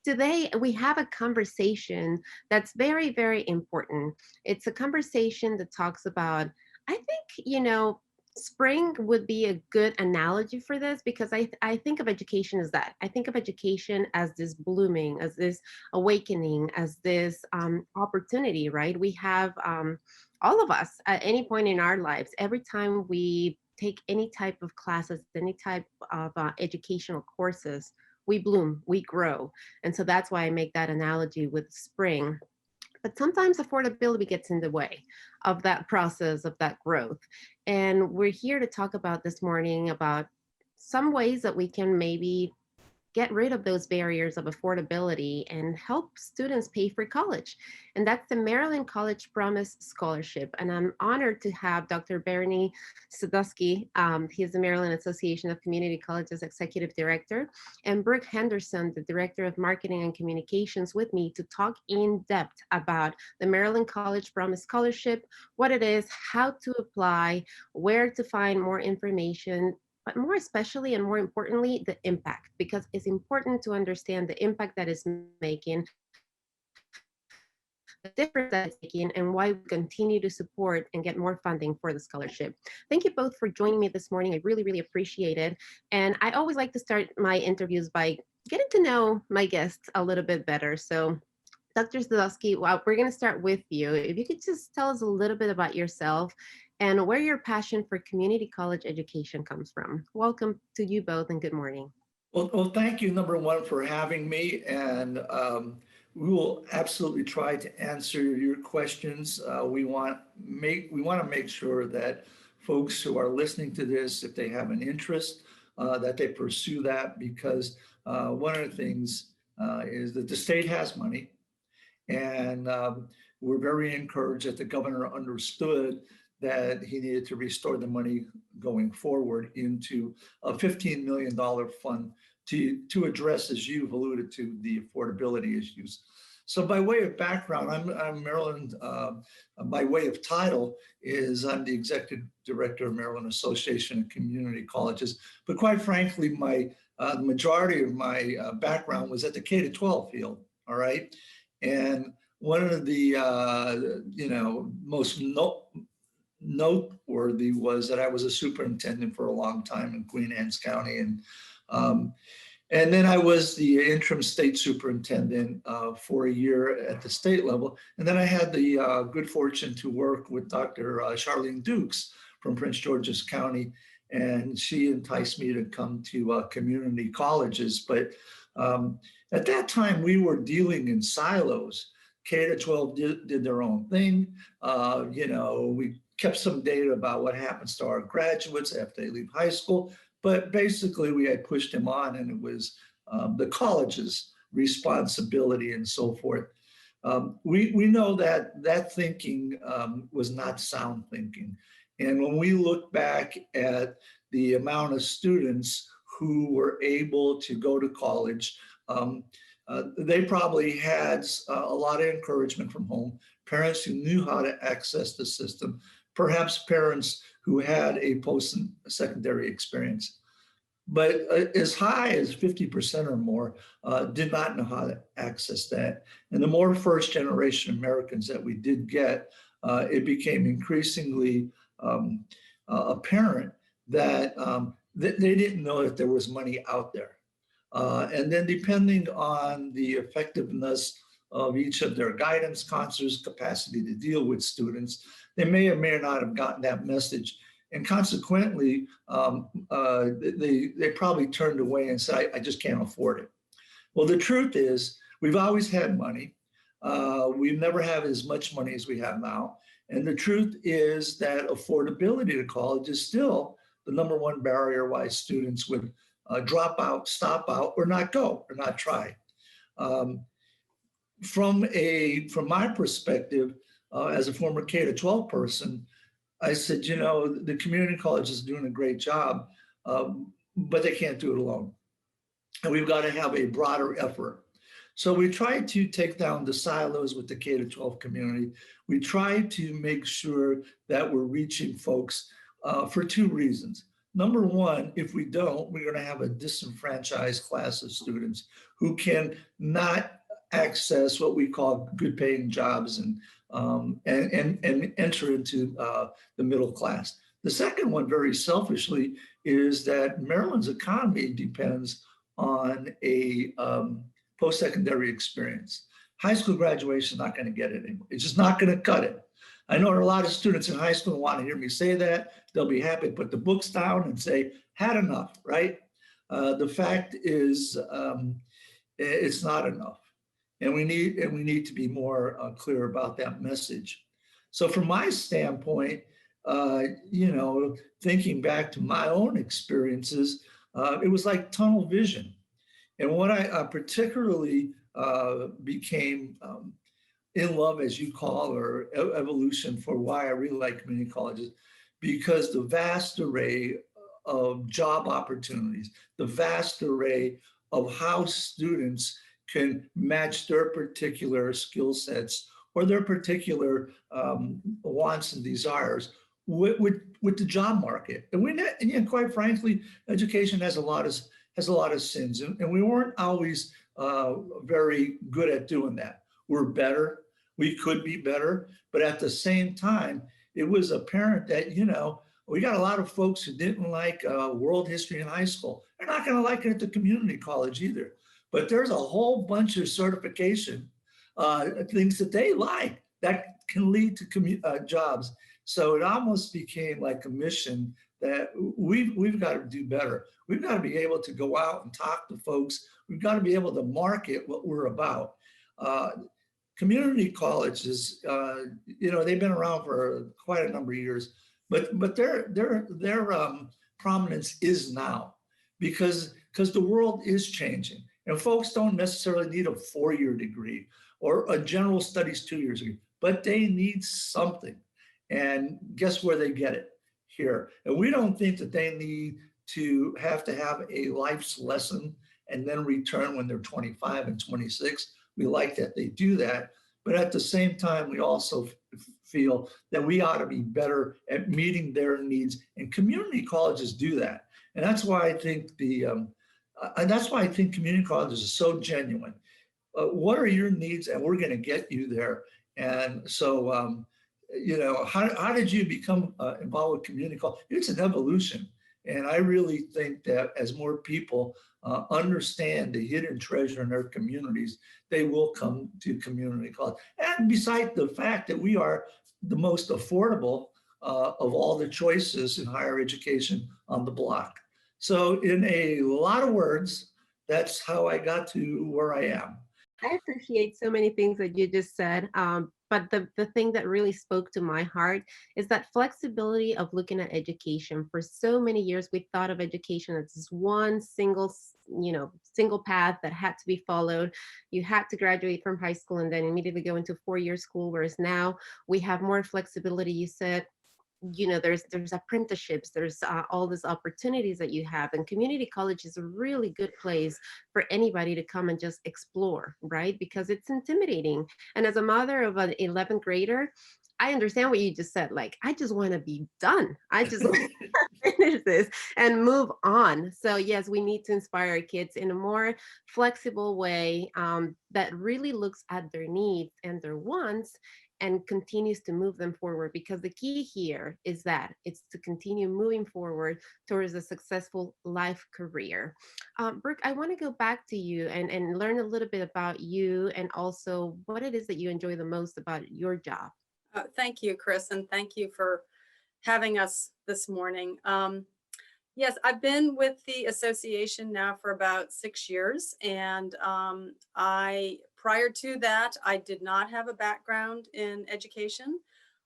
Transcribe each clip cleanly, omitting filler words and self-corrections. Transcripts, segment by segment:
today we have a conversation that's very, very important. It's a conversation that talks about, I think, spring would be a good analogy for this because I think of education as that. I think of education as this blooming, as this awakening, as this opportunity, right? We have all of us at any point in our lives, every time we take any type of classes, any type of educational courses, we bloom, we grow. And so that's why I make that analogy with spring. But sometimes affordability gets in the way of that process, of that growth. And we're here to talk about this morning about some ways that we can maybe get rid of those barriers of affordability and help students pay for college. And that's the Maryland College Promise Scholarship. And I'm honored to have Dr. Bernie Sadusky. He is the Maryland Association of Community Colleges Executive Director, and Brooke Henderson, the Director of Marketing and Communications, with me to talk in depth about the Maryland College Promise Scholarship, what it is, how to apply, where to find more information, but more especially and more importantly, the impact, because it's important to understand the impact that it's making, the difference that it's making, and why we continue to support and get more funding for the scholarship. Thank you both for joining me this morning. I really, really appreciate it. And I always like to start my interviews by getting to know my guests a little bit better. So Dr. Zdowski, well, we're going to start with you. If you could just tell us a little bit about yourself and where your passion for community college education comes from. Welcome to you both and good morning. Well, thank you, number one, for having me, and we will absolutely try to answer your questions. We want to make sure that folks who are listening to this, if they have an interest, that they pursue that, because one of the things is that the state has money, and we're very encouraged that the governor understood that he needed to restore the money going forward into a $15 million fund to address, as you've alluded to, the affordability issues. So by way of background, I'm Maryland, by way of title is I'm the executive director of Maryland Association of Community Colleges. But quite frankly, the majority of my background was at the K-12 field, all right? And one of the most noteworthy was that I was a superintendent for a long time in Queen Anne's County, and then I was the interim state superintendent for a year at the state level, and then I had the good fortune to work with Dr. Charlene Dukes from Prince George's County, and she enticed me to come to community colleges. But at that time, we were dealing in silos. K-12 did their own thing. We kept some data about what happens to our graduates after they leave high school, but basically we had pushed them on, and it was the college's responsibility and so forth. We know that thinking was not sound thinking. And when we look back at the amount of students who were able to go to college, they probably had a lot of encouragement from home, parents who knew how to access the system, perhaps parents who had a post-secondary experience. But as high as 50% or more did not know how to access that. And the more first-generation Americans that we did get, it became increasingly apparent that they didn't know that there was money out there. And then depending on the effectiveness of each of their guidance counselors' capacity to deal with students, they may or may not have gotten that message. And consequently, they probably turned away and said, I just can't afford it. Well, the truth is, we've always had money. We've never had as much money as we have now. And the truth is that affordability to college is still the number one barrier why students would drop out, stop out, or not go, or not try. From my perspective, as a former K-12 person, I said, the community college is doing a great job, but they can't do it alone. And we've got to have a broader effort. So we try to take down the silos with the K-12 community. We try to make sure that we're reaching folks for two reasons. Number one, if we don't, we're going to have a disenfranchised class of students who can not access what we call good paying jobs and enter into the middle class. The second one, very selfishly, is that Maryland's economy depends on a post-secondary experience. High school graduation is not going to get it anymore. It's just not going to cut it. I know there are a lot of students in high school who want to hear me say that. They'll be happy to put the books down and say, had enough, right? The fact is, it's not enough. And we need to be more clear about that message. So from my standpoint, thinking back to my own experiences, it was like tunnel vision. And what I particularly became in love, as you call, or evolution for why I really like community colleges, because the vast array of job opportunities, the vast array of how students can match their particular skill sets or their particular wants and desires with the job market. And quite frankly, education has a lot of sins, and we weren't always very good at doing that. We're better. We could be better, but at the same time, it was apparent that, we got a lot of folks who didn't like world history in high school. They're not going to like it at the community college either. But there's a whole bunch of certification things that they like that can lead to jobs. So it almost became like a mission that we've got to do better. We've got to be able to go out and talk to folks. We've got to be able to market what we're about. Community colleges, they've been around for quite a number of years, but their prominence is now because the world is changing, and folks don't necessarily need a 4-year degree or a general studies 2 years degree, but they need something. And guess where they get it? Here. And we don't think that they need to have a life's lesson and then return when they're 25 and 26. We like that they do that. But at the same time, we also feel that we ought to be better at meeting their needs. And community colleges do that. And that's why I think community colleges are so genuine. What are your needs? And we're going to get you there. And so, how did you become involved with community college? It's an evolution. And I really think that as more people understand the hidden treasure in their communities, they will come to community college. And besides the fact that we are the most affordable of all the choices in higher education on the block. So in a lot of words, that's how I got to where I am. I appreciate so many things that you just said. But the thing that really spoke to my heart is that flexibility of looking at education. For so many years, we thought of education as this one single path that had to be followed. You had to graduate from high school and then immediately go into 4-year school, whereas now we have more flexibility. You said, there's apprenticeships, there's all these opportunities that you have, and community college is a really good place for anybody to come and just explore, right? Because it's intimidating. And as a mother of an 11th grader, I understand what you just said. Like, I just want to be done. I just want to finish this and move on. So yes, we need to inspire our kids in a more flexible way that really looks at their needs and their wants and continues to move them forward, because the key here is that it's to continue moving forward towards a successful life career. Brooke, I want to go back to you and learn a little bit about you and also what it is that you enjoy the most about your job. Thank you, Chris, and thank you for having us this morning. Yes, I've been with the association now for about 6 years, and prior to that, I did not have a background in education.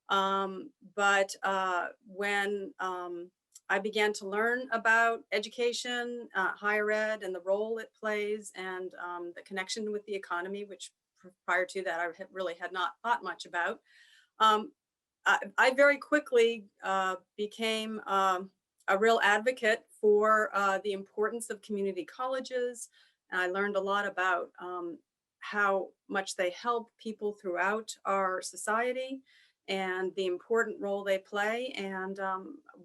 But when I began to learn about education, higher ed, and the role it plays, and the connection with the economy, which prior to that I really had not thought much about, I very quickly became a real advocate for the importance of community colleges. And I learned a lot about how much they help people throughout our society. and the important role they play. And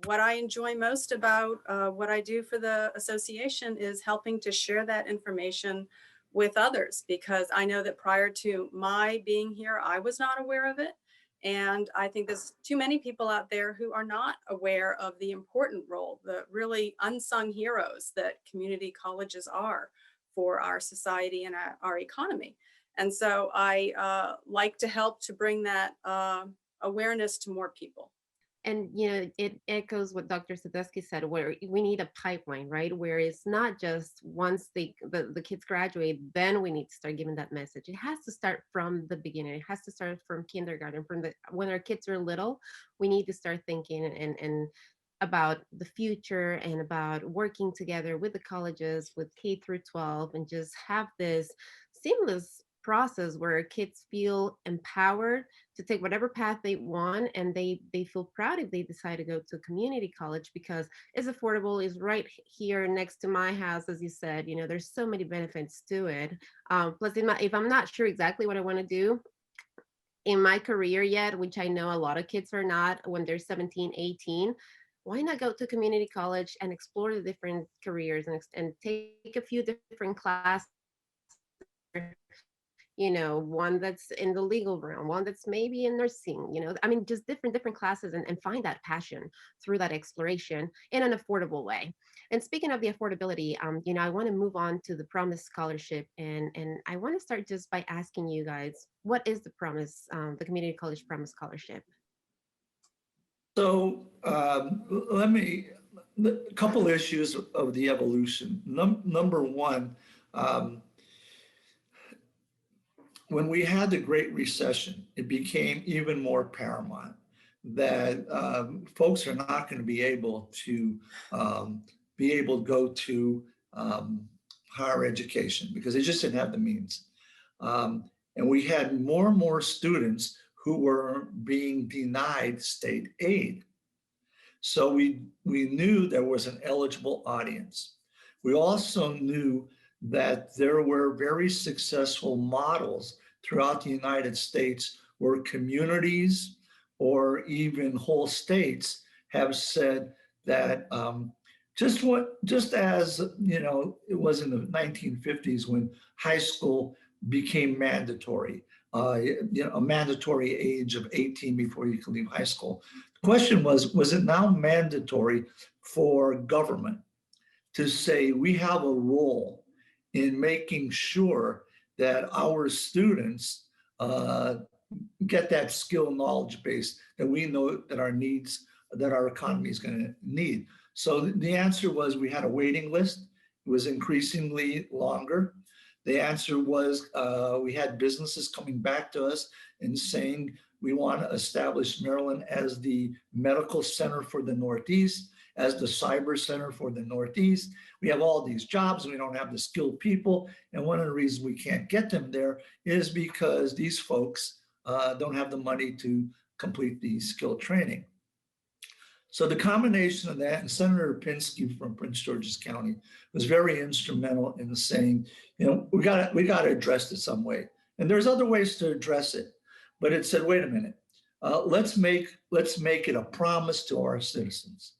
what I enjoy most about what I do for the association is helping to share that information with others, because I know that prior to my being here, I was not aware of it. And I think there's too many people out there who are not aware of the important role, the really unsung heroes that community colleges are for our society and our economy. And so I like to help to bring that awareness to more people. And it echoes what Dr. Sadusky said, where we need a pipeline, right? Where it's not just once the kids graduate, then we need to start giving that message. It has to start from the beginning. It has to start from kindergarten, from when our kids are little. We need to start thinking and about the future and about working together with the colleges, with K through 12, and just have this seamless process where kids feel empowered to take whatever path they want, and they feel proud if they decide to go to community college because it's affordable, is right here next to my house. As you said, there's so many benefits to it. Plus, if I'm not sure exactly what I want to do in my career yet, which I know a lot of kids are not when they're 17, 18, why not go to community college and explore the different careers and take a few different classes, one that's in the legal realm, one that's maybe in nursing, I mean, just different classes, and find that passion through that exploration in an affordable way. And speaking of the affordability, I want to move on to the Promise Scholarship, and I want to start just by asking you guys, what is the Promise, the Community College Promise Scholarship? So a couple issues of the evolution. Number one, when we had the Great Recession, it became even more paramount that folks are not going to be able to go to higher education because they just didn't have the means. And we had more and more students who were being denied state aid. So we knew there was an eligible audience. We also knew that there were very successful models throughout the United States where communities or even whole states have said that just as it was in the 1950s when high school became mandatory, a mandatory age of 18 before you can leave high school. The question was it now mandatory for government to say we have a role in making sure that our students get that skill knowledge base that we know that our economy is going to need. So the answer was we had a waiting list. It was increasingly longer. The answer was we had businesses coming back to us and saying, we want to establish Maryland as the medical center for the Northeast, as the cyber center for the Northeast. We have all these jobs and we don't have the skilled people. And one of the reasons we can't get them there is because these folks don't have the money to complete the skill training. So the combination of that, and Senator Pinsky from Prince George's County was very instrumental in saying, we got to address it some way. And there's other ways to address it, but it said, wait a minute, let's make it a promise to our citizens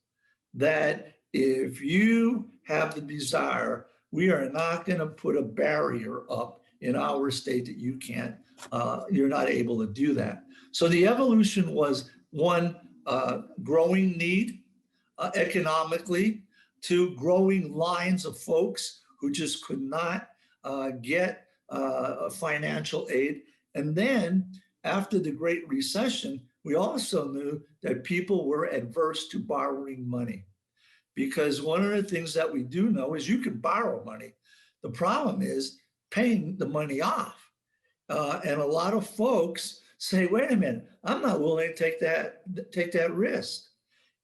that if you have the desire, we are not going to put a barrier up in our state that you can't, you're not able to do that. So the evolution was one, growing need economically, to growing lines of folks who just could not get financial aid. And then after the Great Recession, we also knew that people were adverse to borrowing money, because one of the things that we do know is you can borrow money. The problem is paying the money off. And a lot of folks say, wait a minute, I'm not willing to take that risk.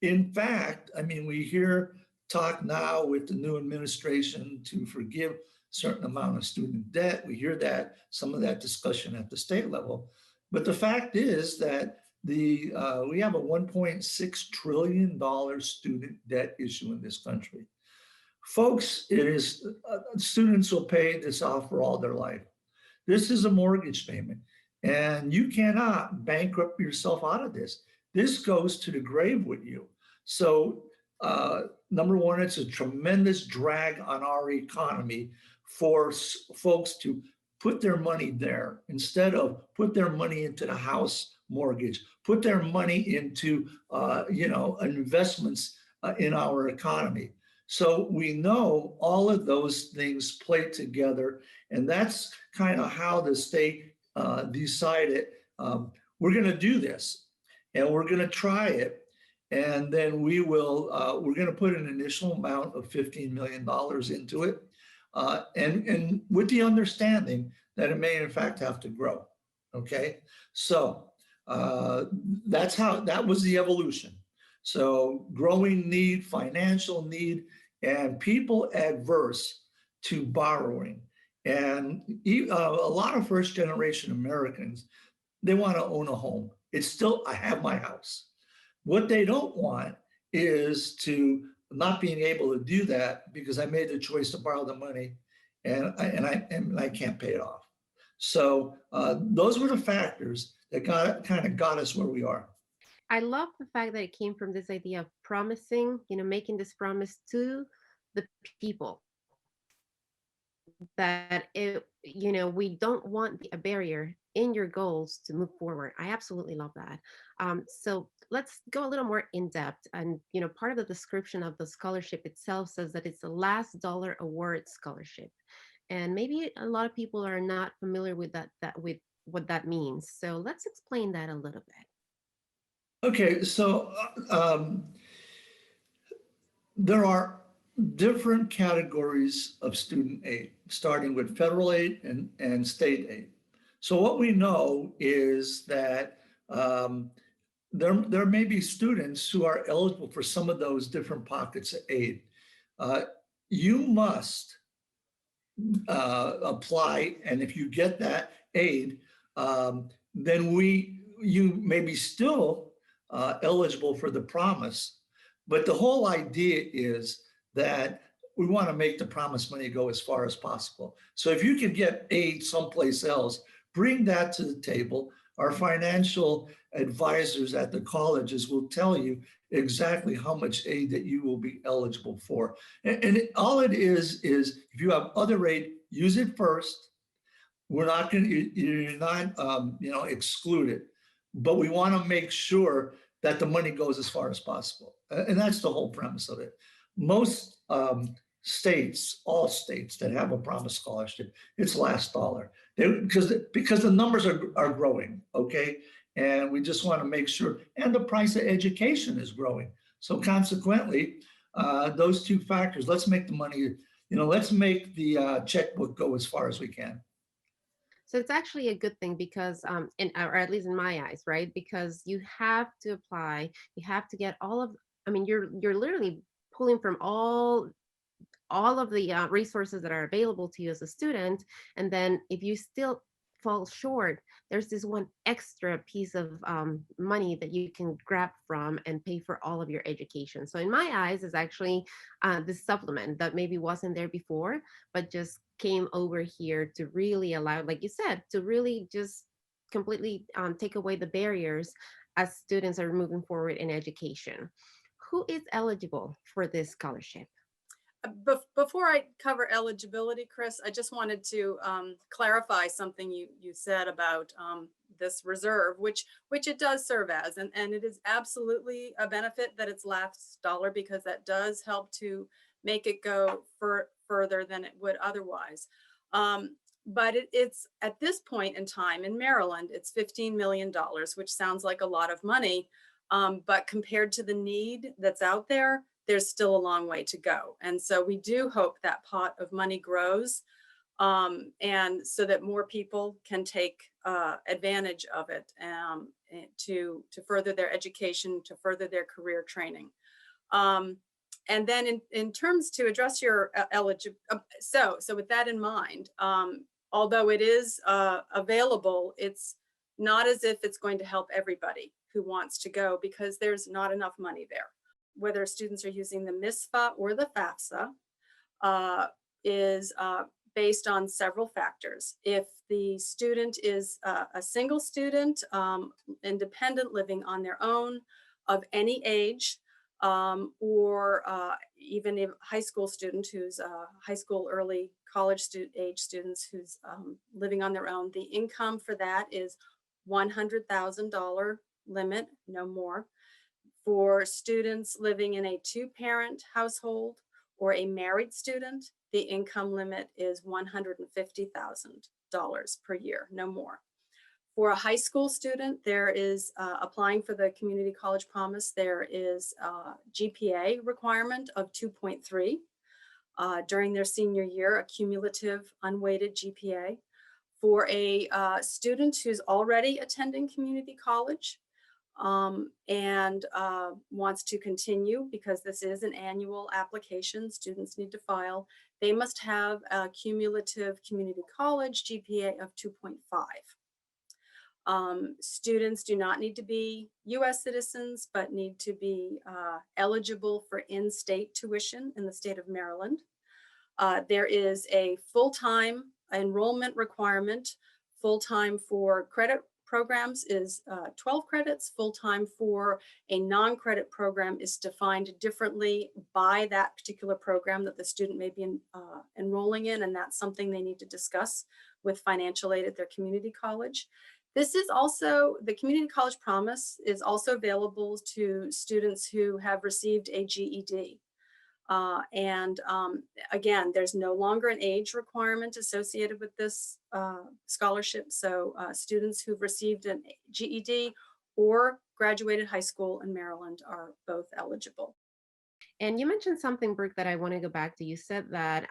In fact, I mean, we hear talk now with the new administration to forgive a certain amount of student debt. We hear some of that discussion at the state level. But the fact is that we have a $1.6 trillion student debt issue in this country. Folks, students will pay this off for all their life. This is a mortgage payment. And you cannot bankrupt yourself out of this. This goes to the grave with you. So, number one, it's a tremendous drag on our economy for folks to put their money there instead of put their money into the house mortgage, put their money into, investments in our economy. So we know all of those things play together, and that's kind of how the state decided, we're going to do this and we're going to try it. And then we're going to put an initial amount of $15 million into it. And with the understanding that it may in fact have to grow. Okay. So that was the evolution. So growing need, financial need, and people adverse to borrowing. And a lot of first generation Americans, they want to own a home. It's still, I have my house. What they don't want is to not being able to do that because I made the choice to borrow the money and I can't pay it off. So those were the factors that kind of got us where we are. I love the fact that it came from this idea of promising, making this promise to the people that we don't want a barrier in your goals to move forward. I absolutely love that. So let's go a little more in depth. And part of the description of the scholarship itself says that it's a last dollar award scholarship, and maybe a lot of people are not familiar with with what that means. So let's explain that a little bit. Okay, so there are different categories of student aid, starting with federal aid and state aid. So what we know is that there may be students who are eligible for some of those different pockets of aid. You must apply, and if you get that aid, then you may be still eligible for the promise. But the whole idea is that we want to make the promise money go as far as possible. So if you can get aid someplace else, bring that to the table. Our financial advisors at the colleges will tell you exactly how much aid that you will be eligible for. And all it is if you have other aid, use it first. We're not going to, you're not, excluded, but we want to make sure that the money goes as far as possible. And that's the whole premise of it. Most states, all states that have a promise scholarship, it's last dollar. Because the numbers are growing, okay? And we just want to make sure, and the price of education is growing. So consequently, those two factors, let's make the money, let's make the checkbook go as far as we can. So it's actually a good thing because, or at least in my eyes, right? Because you have to apply, you have to get you're literally pulling from all of the resources that are available to you as a student. And then if you still fall short, there's this one extra piece of money that you can grab from and pay for all of your education. So in my eyes, it's actually this supplement that maybe wasn't there before, but just came over here to really allow, like you said, to really just completely take away the barriers as students are moving forward in education. Who is eligible for this scholarship? Before I cover eligibility, Chris, I just wanted to clarify something you said about this reserve, which it does serve as, and it is absolutely a benefit that it's last dollar, because that does help to make it go further than it would otherwise. But it's at this point in time in Maryland, it's $15 million, which sounds like a lot of money, but compared to the need that's out there, there's still a long way to go. And so we do hope that pot of money grows, and so that more people can take advantage of it to further their education, to further their career training. And then in terms to address your eligibility, so with that in mind, although it is available, it's not as if it's going to help everybody who wants to go, because there's not enough money there. Whether students are using the MISFA or the FAFSA, is based on several factors. If the student is a single student, independent, living on their own, of any age, or even a high school student who's high school, early college age students who's living on their own, the income for that is $100,000 limit, no more. For students living in a two-parent household or a married student, the income limit is $150,000 per year, no more. For a high school student, there is applying for the Community College Promise, there is a GPA requirement of 2.3 during their senior year, a cumulative unweighted GPA. For a student who's already attending community college, and wants to continue, because this is an annual application students need to file, they must have a cumulative community college GPA of 2.5. Students do not need to be US citizens, but need to be eligible for in-state tuition in the state of Maryland. There is a full-time enrollment requirement. Full-time for credit programs is 12 credits. Full-time for a non-credit program is defined differently by that particular program that the student may be enrolling in, and that's something they need to discuss with financial aid at their community college. This is also, the Community College Promise is also available to students who have received a GED. Again, there's no longer an age requirement associated with this scholarship. So students who've received a GED or graduated high school in Maryland are both eligible. And you mentioned something, Brooke, that I want to go back to. You said that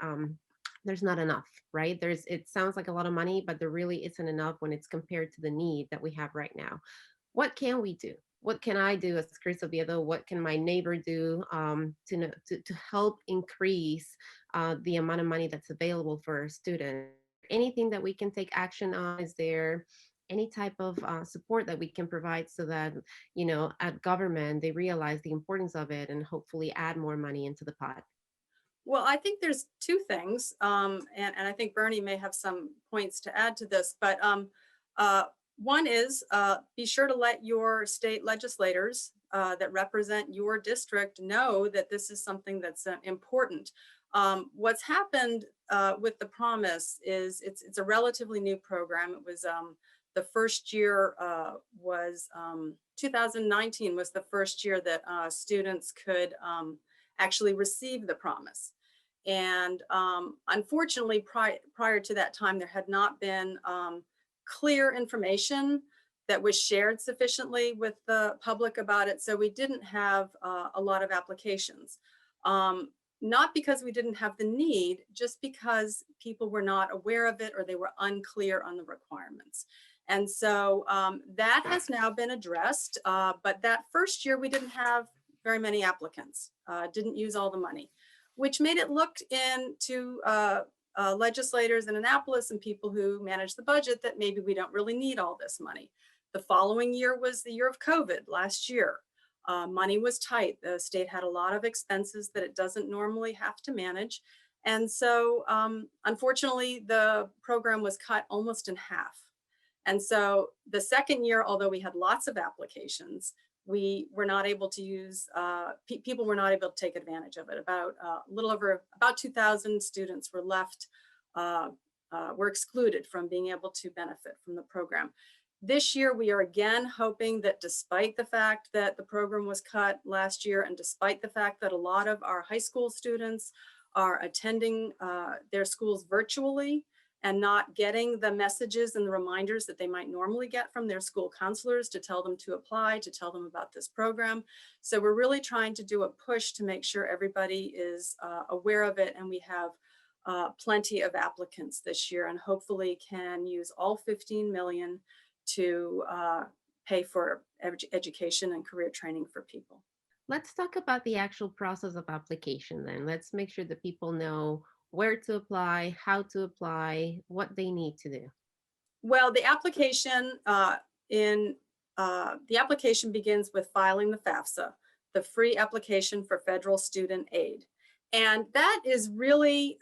there's not enough, right? It sounds like a lot of money, but there really isn't enough when it's compared to the need that we have right now. What can we do? What can I do as Chris Oviedo? What can my neighbor do to help increase the amount of money that's available for a student? Anything that we can take action on? Is there any type of support that we can provide so that, at government, they realize the importance of it and hopefully add more money into the pot? Well, I think there's two things, and I think Bernie may have some points to add to this, but one is be sure to let your state legislators that represent your district know that this is something that's important. What's happened with the Promise is it's a relatively new program. It was the first year was 2019 was the first year that students could actually receive the Promise. And unfortunately, prior to that time, there had not been clear information that was shared sufficiently with the public about it. So we didn't have a lot of applications. Not because we didn't have the need, just because people were not aware of it or they were unclear on the requirements. And so that has now been addressed. But that first year, we didn't have very many applicants, didn't use all the money, which made it look into legislators in Annapolis and people who manage the budget that maybe we don't really need all this money. The following year was the year of COVID last year. Money was tight. The state had a lot of expenses that it doesn't normally have to manage. And so unfortunately, the program was cut almost in half. And so the second year, although we had lots of applications, we were not able to use, people were not able to take advantage of it. About a little over, about 2,000 students were left, were excluded from being able to benefit from the program. This year, we are again hoping that despite the fact that the program was cut last year, and despite the fact that a lot of our high school students are attending their schools virtually, and not getting the messages and the reminders that they might normally get from their school counselors to tell them to apply, to tell them about this program. So we're really trying to do a push to make sure everybody is aware of it, and we have plenty of applicants this year, and hopefully can use all 15 million to pay for education and career training for people. Let's talk about the actual process of application then. Let's make sure that people know where to apply, how to apply, what they need to do. Well, the application the application begins with filing the FAFSA, the free application for federal student aid. And that is really,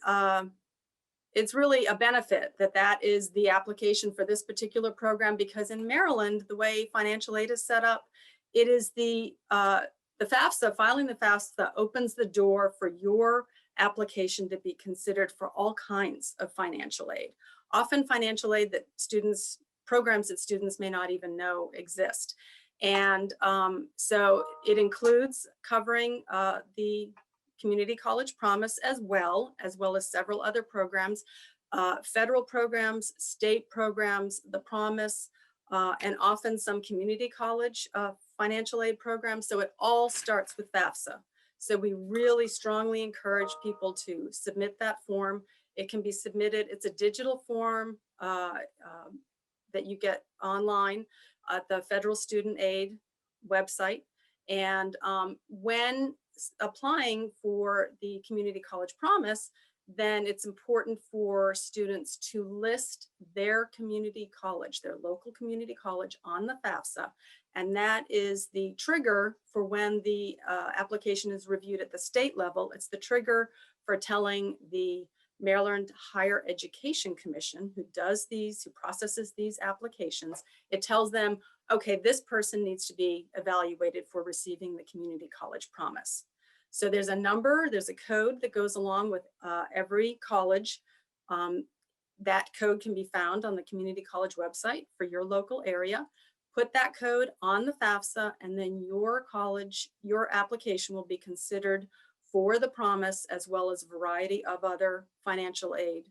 it's really a benefit that that is the application for this particular program, because in Maryland, the way financial aid is set up, it is the FAFSA, filing the FAFSA opens the door for your application to be considered for all kinds of financial aid. Often financial aid that students, programs that students may not even know exist. And so it includes covering the Community College Promise as well as several other programs, federal programs, state programs, the Promise, and often some community college financial aid programs. So it all starts with FAFSA. So we really strongly encourage people to submit that form. It can be submitted, it's a digital form that you get online at the Federal Student Aid website. And when applying for the Community College Promise, then it's important for students to list their community college, their local community college on the FAFSA. And that is the trigger for when the application is reviewed at the state level. It's the trigger for telling the Maryland Higher Education Commission, who processes these applications, it tells them, okay, this person needs to be evaluated for receiving the Community College Promise. So there's a number, there's a code that goes along with every college. That code can be found on the Community College website for your local area. Put that code on the FAFSA, and then your college, your application will be considered for the Promise, as well as a variety of other financial aid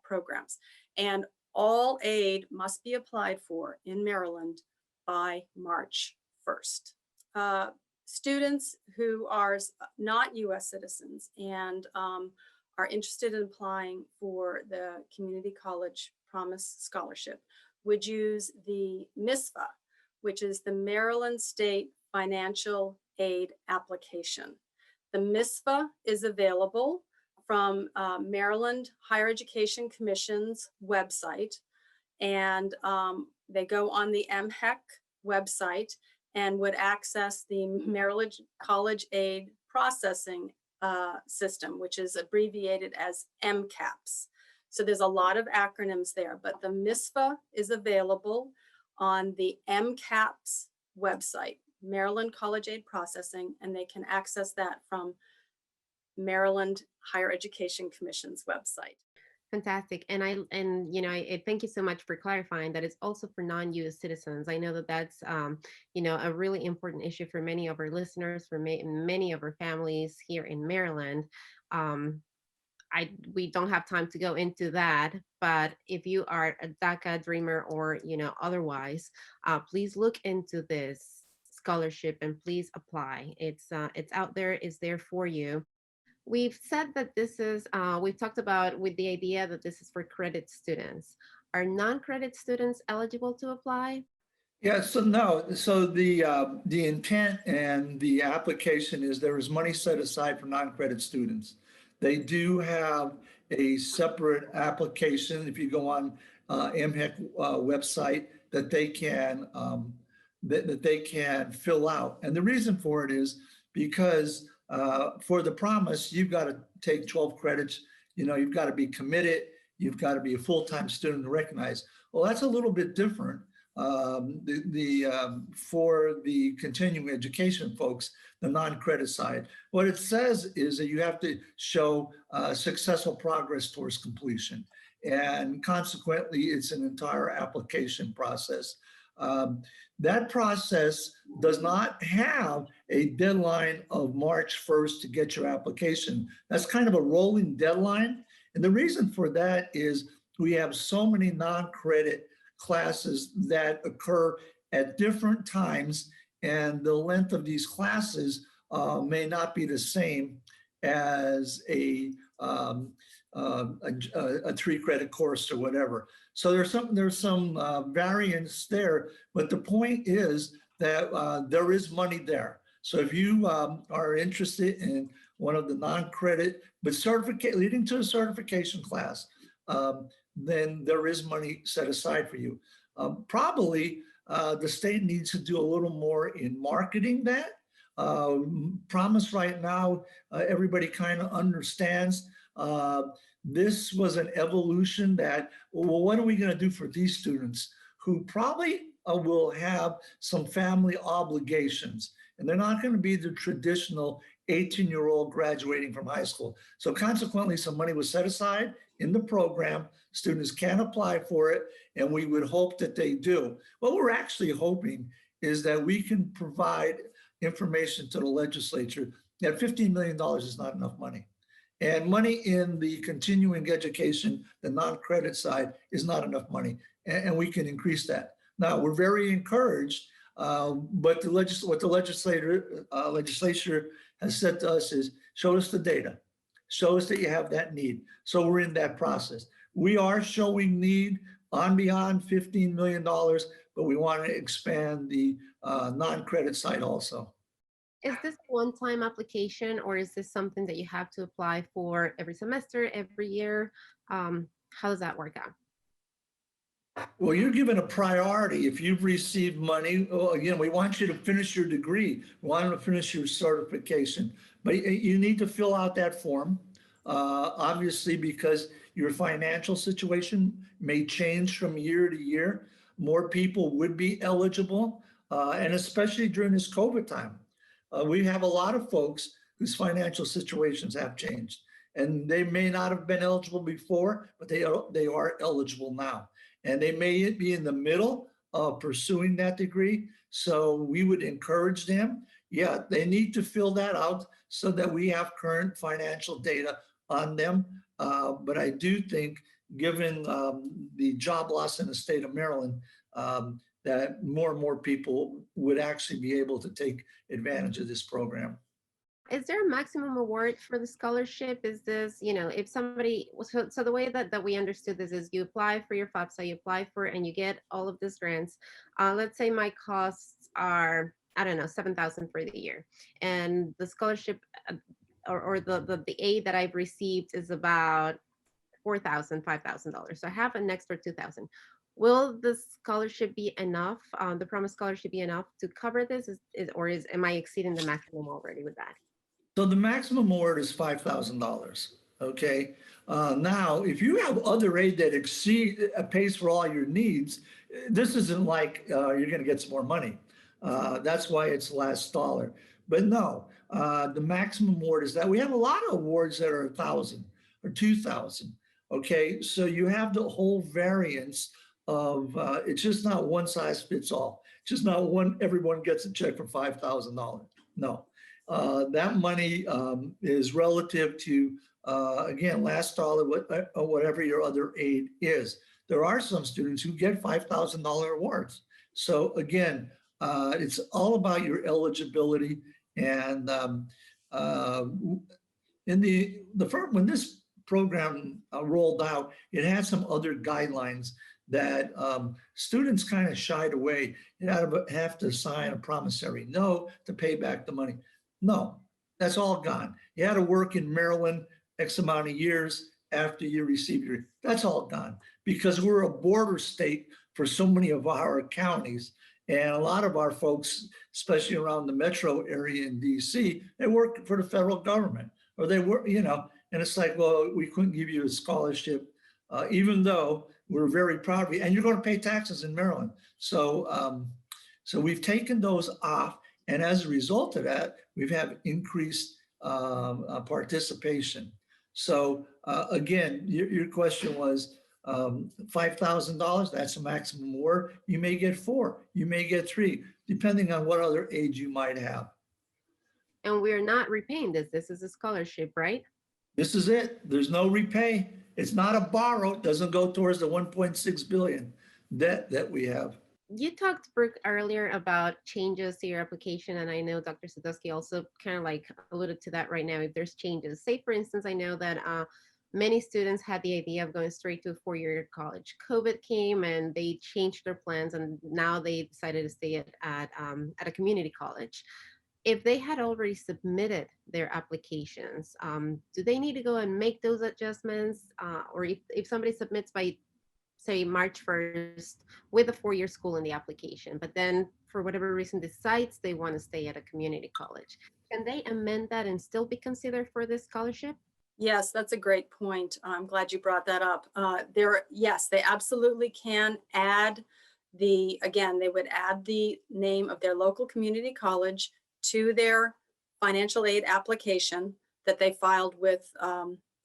programs. And all aid must be applied for in Maryland by March 1st. Students who are not US citizens and are interested in applying for the Community College Promise Scholarship would use the MISFA, which is the Maryland State Financial Aid Application. The MISFA is available from Maryland Higher Education Commission's website, and they go on the MHEC website and would access the Maryland College Aid Processing System, which is abbreviated as MCAPS. So there's a lot of acronyms there, but the MISFA is available on the MCAPS website, Maryland College Aid Processing, and they can access that from Maryland Higher Education Commission's website. Fantastic. And I thank you so much for clarifying that it's also for non-US citizens. I know that that's a really important issue for many of our listeners, for many of our families here in Maryland. We don't have time to go into that, but if you are a DACA dreamer or otherwise, please look into this scholarship and please apply. It's out there, it's there for you. We've said that this is, we've talked about with the idea that this is for credit students. Are non-credit students eligible to apply? Yeah, so no, so the intent and the application is there is money set aside for non-credit students. They do have a separate application, if you go on MHEC website, that they can that they can fill out. And the reason for it is because for the Promise, you've got to take 12 credits. You've got to be committed. You've got to be a full-time student to recognize. Well, that's a little bit different. For the continuing education folks, the non-credit side, what it says is that you have to show successful progress towards completion. And consequently, it's an entire application process. That process does not have a deadline of March 1st to get your application. That's kind of a rolling deadline. And the reason for that is we have so many non-credit classes that occur at different times, and the length of these classes may not be the same as a 3-credit course or whatever. So there's some variance there, but the point is that there is money there. So if you are interested in one of the non-credit, but leading to a certification class, then there is money set aside for you. Probably the state needs to do a little more in marketing that. Promise right now, everybody kind of understands This was an evolution that, well, what are we going to do for these students who probably will have some family obligations, and they're not going to be the traditional 18-year-old graduating from high school. So consequently, some money was set aside in the program. Students can apply for it, and we would hope that they do. What we're actually hoping is that we can provide information to the legislature that $15 million is not enough money. And money in the continuing education, the non-credit side, is not enough money, and we can increase that. Now, we're very encouraged, but what the legislature has said to us is, show us the data, show us that you have that need. So we're in that process. We are showing need on beyond $15 million, but we want to expand the non-credit side also. Is this a one-time application, or is this something that you have to apply for every semester, every year? How does that work out? Well, you're given a priority if you've received money. Well, again, we want you to finish your degree. We want you to finish your certification, but you need to fill out that form. Obviously, because your financial situation may change from year to year. More people would be eligible, and especially during this COVID time. We have a lot of folks whose financial situations have changed, and they may not have been eligible before, but they are eligible now. And they may be in the middle of pursuing that degree. So we would encourage them. Yeah, they need to fill that out so that we have current financial data on them. But I do think, given the job loss in the state of Maryland, that more and more people would actually be able to take advantage of this program. Is there a maximum award for the scholarship? Is this, if somebody, so the way that we understood this is you apply for your FAFSA, you apply for it and you get all of these grants. Let's say my costs are, I don't know, 7,000 for the year. And the scholarship or the aid that I've received is about $4,000, $5,000. So I have an extra 2,000. Will the scholarship be enough? The promise scholarship be enough to cover this, am I exceeding the maximum already with that? So the maximum award is $5,000. Okay. Now, if you have other aid that pays for all your needs, this isn't like you're going to get some more money. That's why it's last dollar. But no, the maximum award is that. We have a lot of awards that are 1,000 or 2,000. Okay, so you have the whole variance of it's just not one size fits all. It's just not everyone gets a check for $5,000. No. That money is relative to, again, last dollar, whatever your other aid is. There are some students who get $5,000 awards. So again, it's all about your eligibility. And when this program rolled out, it had some other guidelines that students kind of shied away. You have to sign a promissory note to pay back the money. No, that's all gone. You had to work in Maryland X amount of years after you receive that's all gone, because we're a border state for so many of our counties. And a lot of our folks, especially around the metro area in DC, they work for the federal government, or they work, and it's like, well, we couldn't give you a scholarship, even though we're very proud of you, and you're going to pay taxes in Maryland. So, so we've taken those off. And as a result of that, we've had increased participation. So again, your question was $5,000, that's a maximum award. You may get 4, you may get 3, depending on what other aid you might have. And we're not repaying this. This is a scholarship, right? This is it. There's no repay. It's not a borrow. It doesn't go towards the 1.6 billion debt that we have. You talked, Brooke, earlier about changes to your application, and I know Dr. Sadowski also kind of like alluded to that right now. If there's changes, say for instance, I know that many students had the idea of going straight to a 4-year college. COVID came and they changed their plans, and now they decided to stay at a community college. If they had already submitted their applications, do they need to go and make those adjustments? Or if somebody submits by, say, March 1st with a 4-year school in the application, but then for whatever reason decides they want to stay at a community college, can they amend that and still be considered for this scholarship? Yes, that's a great point. I'm glad you brought that up. Yes, they absolutely can add again, they would add the name of their local community college to their financial aid application that they filed with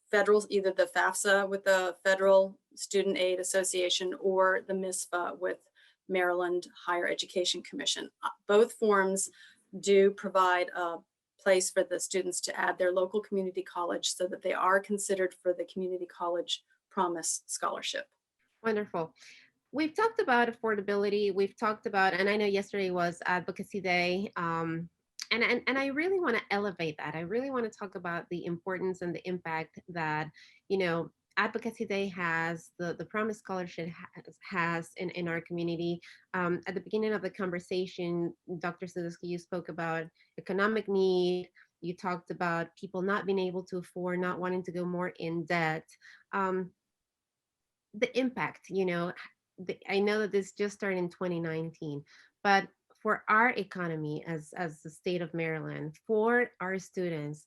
federal, either the FAFSA with the Federal Student Aid Association or the MISFA with Maryland Higher Education Commission. Both forms do provide a place for the students to add their local community college so that they are considered for the Community College Promise Scholarship. Wonderful. We've talked about affordability. We've talked about, and I know yesterday was Advocacy Day. And I really want to elevate that. I really want to talk about the importance and the impact that, you know, Advocacy Day has, the Promise Scholarship has in our community. At the beginning of the conversation, Dr. Sadowski, you spoke about economic need. You talked about people not being able to afford, not wanting to go more in debt. Um, the impact, I know that this just started in 2019, but for our economy as the state of Maryland, for our students,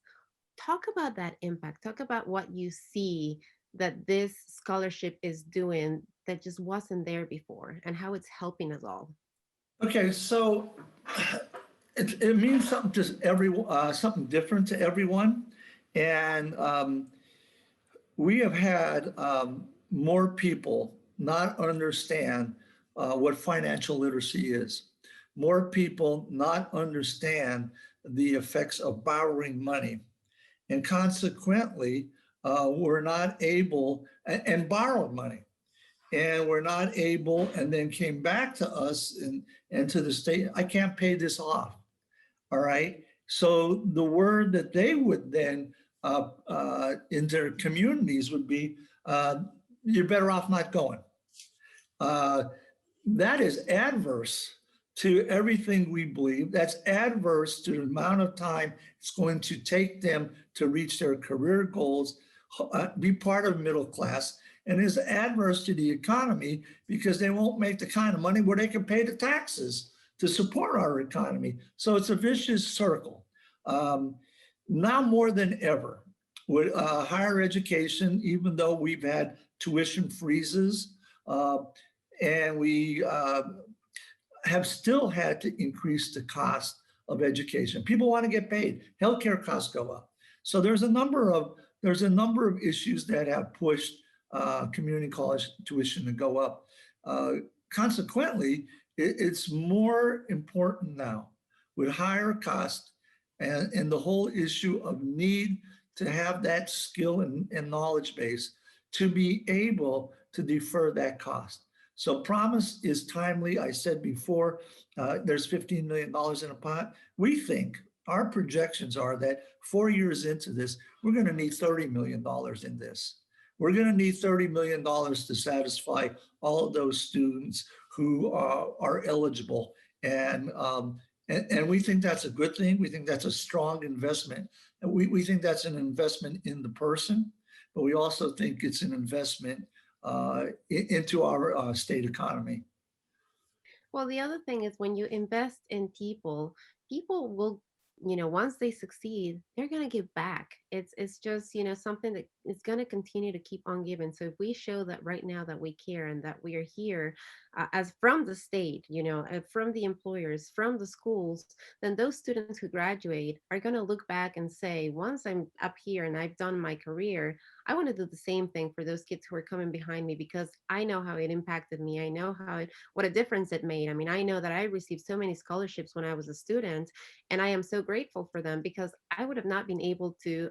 talk about that impact. Talk about what you see that this scholarship is doing that just wasn't there before, and how it's helping us all. Okay, so it means something to something different to everyone. And we have had more people not understand what financial literacy is. More people not understand the effects of borrowing money. And consequently, we're not able, and borrowed money. And we're not able, and then came back to us and to the state, I can't pay this off. All right. So the word that they would then in their communities would be, you're better off not going. Uh, that is adverse to everything we believe. That's adverse to the amount of time it's going to take them to reach their career goals, be part of middle class, and is adverse to the economy because they won't make the kind of money where they can pay the taxes to support our economy. So it's a vicious circle. Now more than ever, with higher education, even though we've had tuition freezes, and we have still had to increase the cost of education. People want to get paid. Healthcare costs go up. So there's a number of issues that have pushed community college tuition to go up. Consequently, it's more important now with higher cost and the whole issue of need to have that skill and knowledge base to be able to defer that cost. So Promise is timely. I said before, there's $15 million in a pot. We think our projections are that 4 years into this, we're going to need $30 million in this. We're going to need $30 million to satisfy all of those students who are eligible. And we think that's a good thing. We think that's a strong investment. And we think that's an investment in the person, but we also think it's an investment into our state economy. Well, the other thing is when you invest in people, people will, once they succeed, they're going to give back. It's just, something that is going to continue to keep on giving. So if we show that right now that we care and that we are here as from the state, from the employers, from the schools, then those students who graduate are going to look back and say, once I'm up here and I've done my career, I want to do the same thing for those kids who are coming behind me because I know how it impacted me. I know what a difference it made. I mean, I know that I received so many scholarships when I was a student, and I am so grateful for them because I would have not been able to,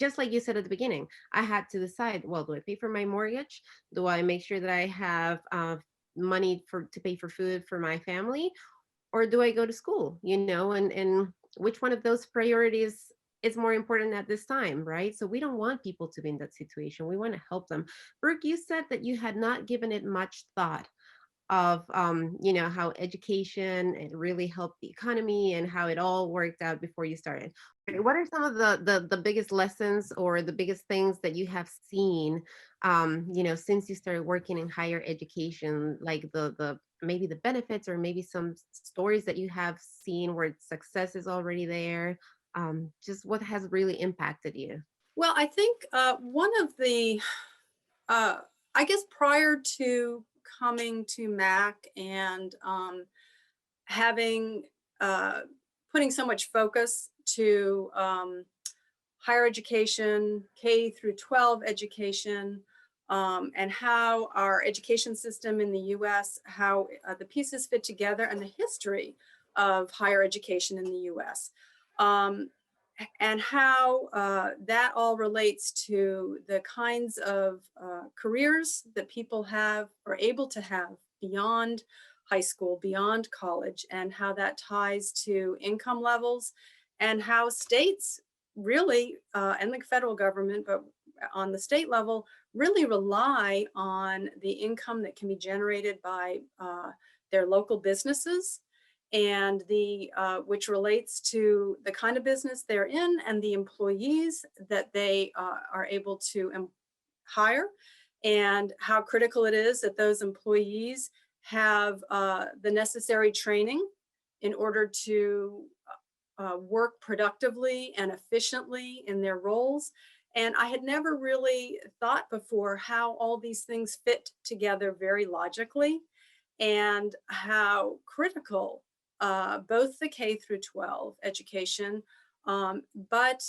just like you said at the beginning, I had to decide, well, do I pay for my mortgage? Do I make sure that I have money to pay for food for my family? Or do I go to school, and which one of those priorities is more important at this time, right? So we don't want people to be in that situation. We want to help them. Brooke, you said that you had not given it much thought of how education it really helped the economy and how it all worked out before you started. What are some of the biggest lessons or the biggest things that you have seen since you started working in higher education, like the maybe the benefits or maybe some stories that you have seen where success is already there, just what has really impacted you? Well, I think one of the, I guess prior to coming to Mac and having, uh, putting so much focus to higher education, K through 12 education, and how our education system in the US, how the pieces fit together and the history of higher education in the US. Um, and how that all relates to the kinds of careers that people have or able to have beyond high school, beyond college, and how that ties to income levels and how states really, and the federal government, but on the state level, really rely on the income that can be generated by their local businesses and the which relates to the kind of business they're in and the employees that they are able to hire, and how critical it is that those employees have the necessary training in order to work productively and efficiently in their roles. And I had never really thought before how all these things fit together very logically and how critical both the K through 12 education, but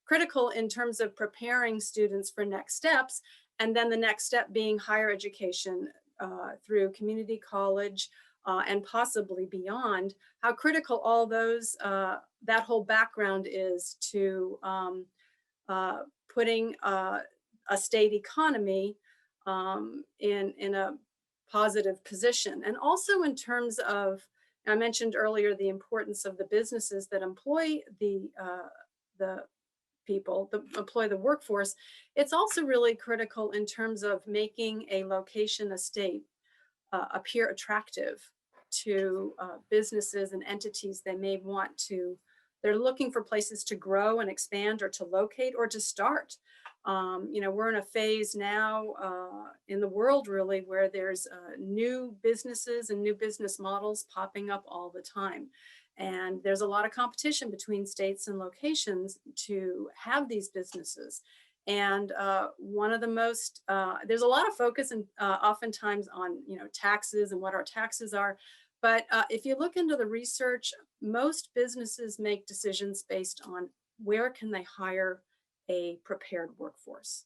critical in terms of preparing students for next steps. And then the next step being higher education through community college and possibly beyond, how critical all those, that whole background is to putting a state economy in a positive position. And also in terms of, I mentioned earlier the importance of the businesses that employ the people, that employ the workforce. It's also really critical in terms of making a location, a state, appear attractive to businesses and entities they may want to. They're looking for places to grow and expand or to locate or to start. You know, we're in a phase now in the world really where there's new businesses and new business models popping up all the time. And there's a lot of competition between states and locations to have these businesses. And one of the most, there's a lot of focus and oftentimes on, you know, taxes and what our taxes are. But if you look into the research, most businesses make decisions based on where can they hire a prepared workforce.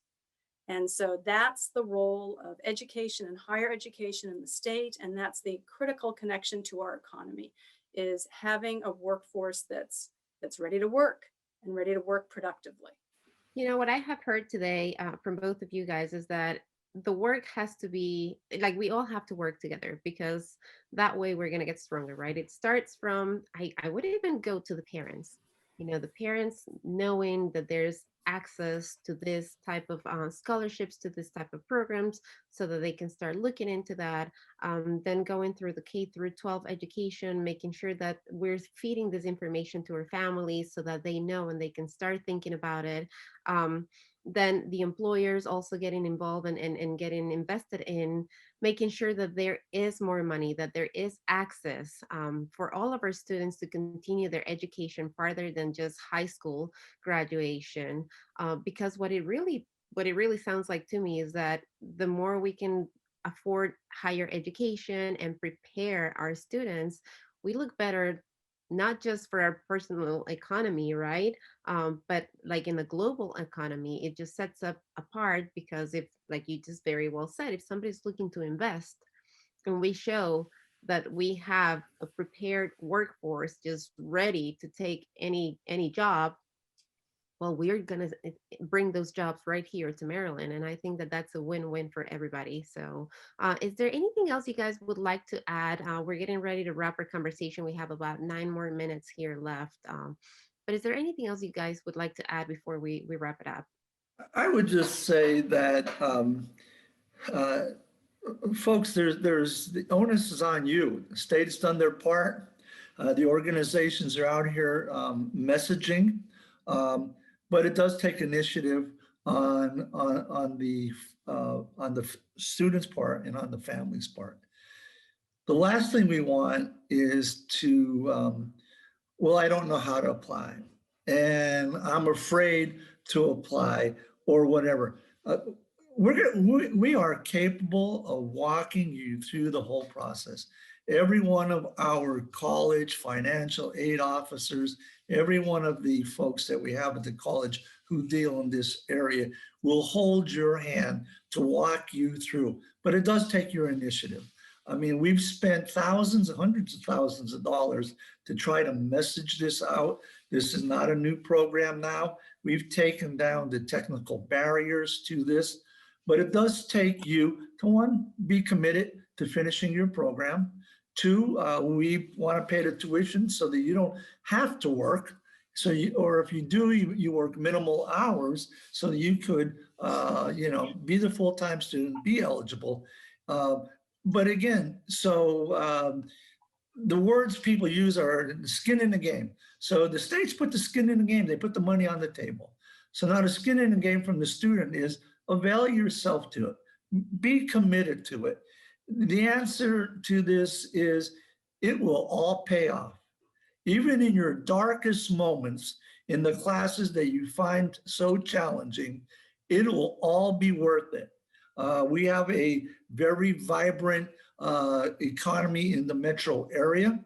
And so that's the role of education and higher education in the state. And that's the critical connection to our economy, is having a workforce that's ready to work and ready to work productively. You know, what I have heard today from both of you guys is that the work has to be like we all have to work together because that way we're going to get stronger, right? It starts from, I would even go to the parents, you know, the parents knowing that there's access to this type of scholarships, to this type of programs, so that they can start looking into that. Then going through the K through 12 education, making sure that we're feeding this information to our families so that they know and they can start thinking about it. Um, then the employers also getting involved and getting invested in making sure that there is more money, that there is access for all of our students to continue their education farther than just high school graduation. Because what it really sounds like to me is that the more we can afford higher education and prepare our students, we look better not just for our personal economy, right? But like in the global economy, it just sets up apart because if, like you just very well said, if somebody's looking to invest and we show that we have a prepared workforce just ready to take any job, well, we're going to bring those jobs right here to Maryland. And I think that that's a win-win for everybody. So is there anything else you guys would like to add? We're getting ready to wrap our conversation. We have about 9 more minutes here left. But is there anything else you guys would like to add before we wrap it up? I would just say that, uh, folks, there's the onus is on you. The state has done their part. The organizations are out here messaging, um, but it does take initiative on the students' part and on the families' part. The last thing we want is to, well, I don't know how to apply. And I'm afraid to apply or whatever. We are capable of walking you through the whole process. Every one of our college financial aid officers, every one of the folks that we have at the college who deal in this area will hold your hand to walk you through. But it does take your initiative. I mean, we've spent thousands, hundreds of thousands of dollars to try to message this out. This is not a new program now. We've taken down the technical barriers to this, but it does take you to, one, be committed to finishing your program. Two, we want to pay the tuition so that you don't have to work. So or if you do, you work minimal hours so that you could, be the full-time student, be eligible. But again, so the words people use are skin in the game. So the states put the skin in the game, they put the money on the table. So now the skin in the game from the student is avail yourself to it, be committed to it. The answer to this is it will all pay off. Even in your darkest moments, in the classes that you find so challenging, it will all be worth it. We have a very vibrant economy in the metro area.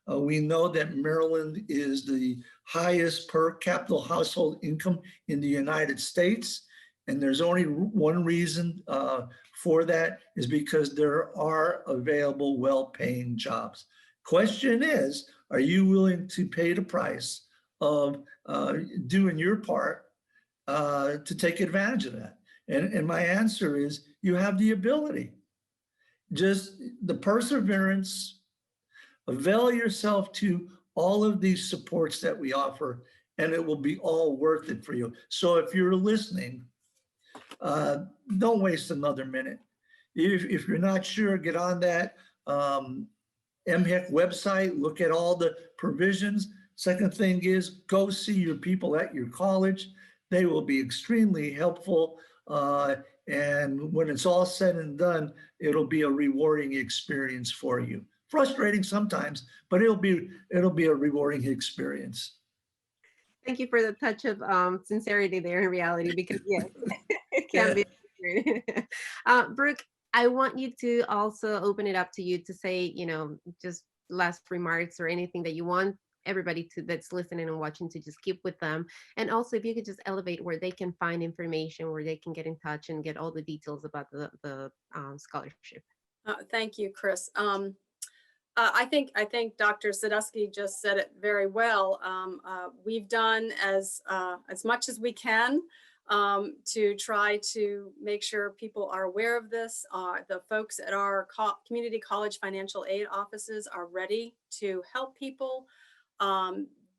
We know that Maryland is the highest per capita household income in the United States. And there's only one reason for that is because there are available well-paying jobs. Question is, are you willing to pay the price of doing your part to take advantage of that? And my answer is, you have the ability. Just the perseverance, avail yourself to all of these supports that we offer, and it will be all worth it for you. So if you're listening, don't waste another minute. If you're not sure, get on that MHEC website, look at all the provisions. Second thing is, go see your people at your college. They will be extremely helpful. And when it's all said and done, it'll be a rewarding experience for you. Frustrating sometimes, but it'll be a rewarding experience. Thank you for the touch of sincerity there in reality, because yes, it can be. Brooke, I want you to also open it up to you to say, just last remarks or anything that you want everybody to that's listening and watching to just keep with them. And also if you could just elevate where they can find information, where they can get in touch and get all the details about the scholarship. Thank you, Chris. I think Dr. Sadusky just said it very well. We've done as much as we can to try to make sure people are aware of this. The folks at our community college financial aid offices are ready to help people.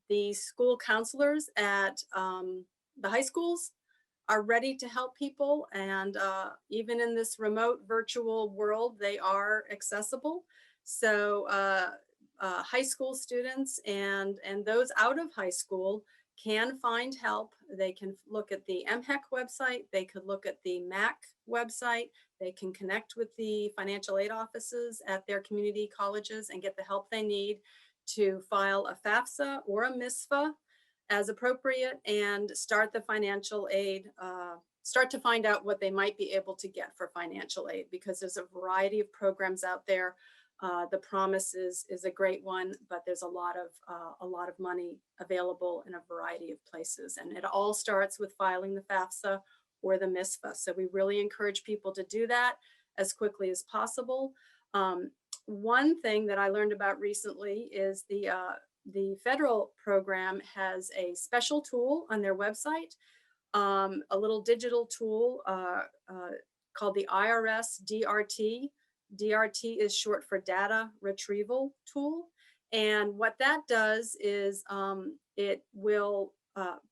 The school counselors at the high schools are ready to help people. And even in this remote virtual world, they are accessible. So high school students and those out of high school can find help. They can look at the MHEC website. They could look at the MAC website. They can connect with the financial aid offices at their community colleges and get the help they need to file a FAFSA or a MISFA as appropriate and start the financial aid, start to find out what they might be able to get for financial aid, because there's a variety of programs out there. The Promise is a great one, but there's a lot of money available in a variety of places. And it all starts with filing the FAFSA or the MISFA. So we really encourage people to do that as quickly as possible. One thing that I learned about recently is the federal program has a special tool on their website, a little digital tool called the IRS DRT. DRT is short for Data Retrieval Tool. And what that does is it will,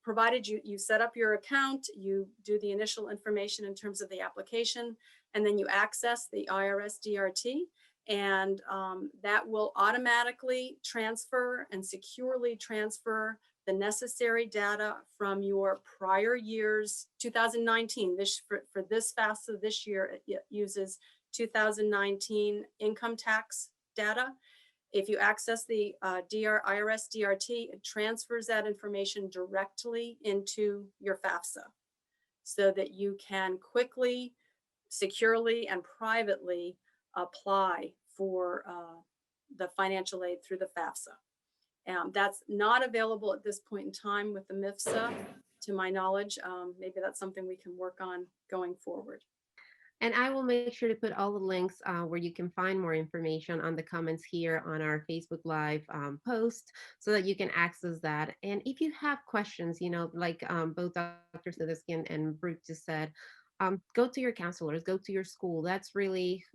provided you set up your account, you do the initial information in terms of the application, and then you access the IRS DRT. And that will automatically transfer and securely transfer the necessary data from your prior year's 2019. For this FAFSA this year, it uses 2019 income tax data. If you access the IRS DRT, it transfers that information directly into your FAFSA so that you can quickly, securely, and privately apply for the financial aid through the FAFSA. That's not available at this point in time with the MIFSA, to my knowledge. Maybe that's something we can work on going forward. And I will make sure to put all the links where you can find more information on the comments here on our Facebook Live post so that you can access that. And if you have questions, like both Dr. Sadowski and Brooke just said, go to your counselors, go to your school. That's really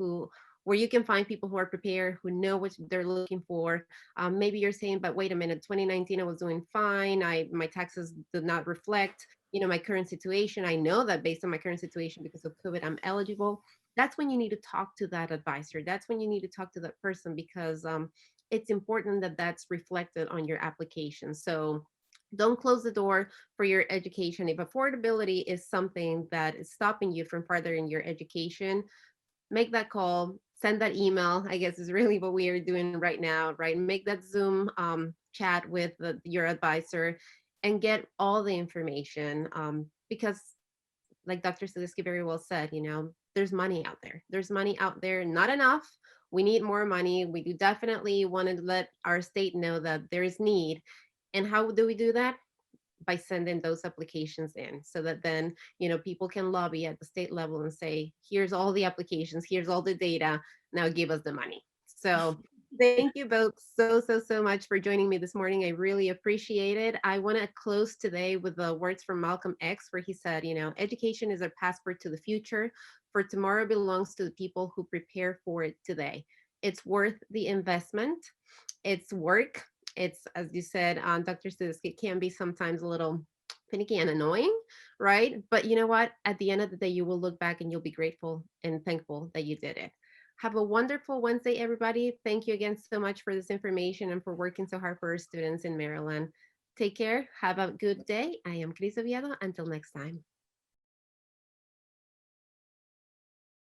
where you can find people who are prepared, who know what they're looking for. Maybe you're saying, but wait a minute, 2019, I was doing fine. My taxes did not reflect my current situation. I know that based on my current situation because of COVID, I'm eligible. That's when you need to talk to that advisor. That's when you need to talk to that person because it's important that that's reflected on your application. So don't close the door for your education. If affordability is something that is stopping you from furthering your education, make that call, send that email. I guess is really what we are doing right now, right? Make that Zoom chat with your advisor and get all the information because like Dr. Sadowski very well said, there's money out there. There's money out there, not enough. We need more money. We do definitely want to let our state know that there is need. And how do we do that? By sending those applications in so that then people can lobby at the state level and say, here's all the applications, here's all the data, now give us the money. So thank you both so much for joining me this morning. I really appreciate it. I want to close today with the words from Malcolm X where he said, education is our passport to the future, for tomorrow belongs to the people who prepare for it today. It's worth the investment. It's work. It's, as you said, Dr. Sadowski, it can be sometimes a little finicky and annoying, right? But you know what? At the end of the day, you will look back and you'll be grateful and thankful that you did it. Have a wonderful Wednesday, everybody. Thank you again so much for this information and for working so hard for our students in Maryland. Take care. Have a good day. I am Cris Oviedo. Until next time.